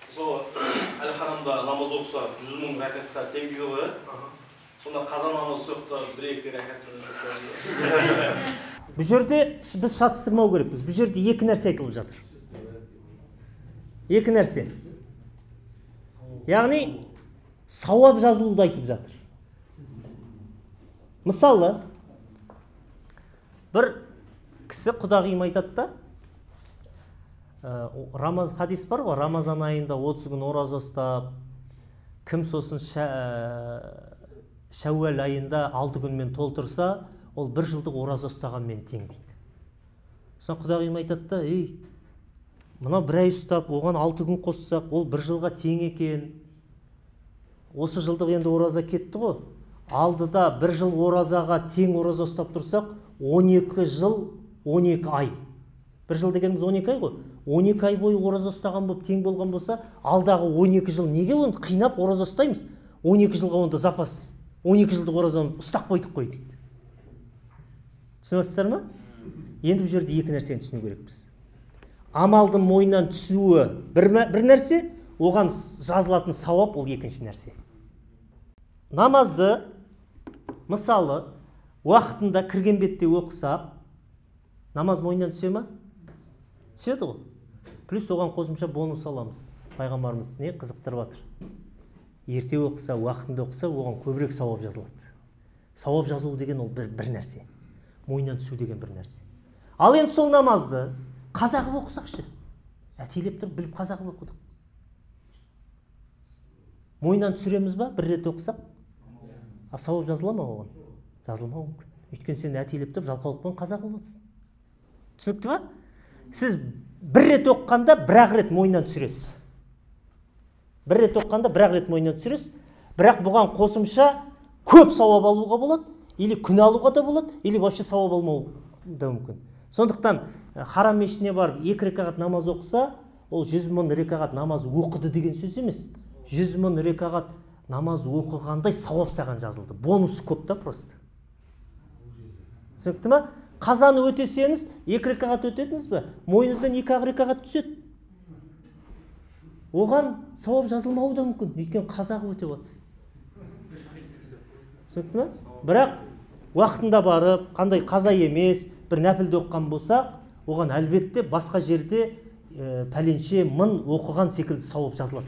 Мысалы, әлі харамда намаз оқыса 100 мың рәкатқа тең дейді ғой. Сонда қаза намаз соқта 1-2 рәкат. Бұл жерде біз шатыстырмау керекпіз. Бұл жерде екі нәрсе айтылып жатыр. Екі нәрсе. Яғни сауап жазылуды айтып жатыр. Мысалы, бір кісі құдағиым айтады да, хадис бар ғой, Рамазан айында 30 күн ораза ұстап, кім сосын Шәуәл айында 6 күнмен толтырса, ол 1 жылдық ораза ұстағанмен тең дейді. Сосын құдағиым айтады да, мына 1 ай ұстап, оған 6 күн қоссақ, ол 1 жылға тең екен. Осы жылдық енді ораза кетті ғой. Алдыда 1 жыл оразаға тең ораза ұстап тұрсақ, 12 жыл 12 ай. 1 жыл дегеніміз 12 ай ғой. 12 ай бойы ораза ұстаған болып тең болған болса, алдағы 12 жыл неге оны қинап ораза ұстаймыз? 12 жылға онда запас. 12 жылдық оразаны ұстап қойдық қой дейді. Түсінесіздер ме? Енді бұл жерде екі нәрсені түсіну керекпіз. Амалдың мойнынан түсуі бір нәрсе, оған жазылатын сауап ол екінші нәрсе. Намазды мысалы уақытында кірген бетте оқысақ, намаз мойнынан түсе ме? Түседі ғой. Плюс оған қосымша бонус аламыз. Пайғамбарымыз не қызықтырып жатыр. Ерте оқыса, уақытында оқыса, оған көбірек сауап жазылады. Сауап жазылу деген ол бір нәрсе. Мойнынан түсу деген бір нәрсе. Ал енді сол намазды қазағып оқысақшы. Әтейлеп тұрып біліп қазағып оқыдық. Мойнынан түсіреміз ба? Бір рет оқысақ? Сауап жазыла ма оған? Жазылмауы мүмкін. Өйткені сен әтейлеп тұрып жалқаулықпен қазағып отырсың. Түсінікті ма? Сіз бір рет оққанда бір-ақ рет мойнынан түсіресіз. Бір рет оққанда бір-ақ рет мойнынан түсіресіз. Бірақ бұған қосымша көп сауап алуға болады, или күн алуға да болады, или вообще сауап алмау да мүмкін. Сондықтан харам мешітіне барып 2 рекағат намаз оқыса, ол 100 мың рекағат намаз оқыды деген сөз емес. 100 мың рекағат намаз оқығандай сауап саған жазылды. Бонусы көп та просто. Түсінікті ма? Қазаны өтесеңіз, 2 рекағат өтетіңіз бе? Мойныңыздан 2 рекағат түседі. Оған сауап жазылмауы да мүмкін. Өйткені қазағы өтеп отырсыз. Түсінікті ма? Бірақ уақытында барып, қандай қаза емес, бір нәпілді оққан болсақ, оған әлбетте басқа жерде пәленше мың оқыған секілді сауап жазылады.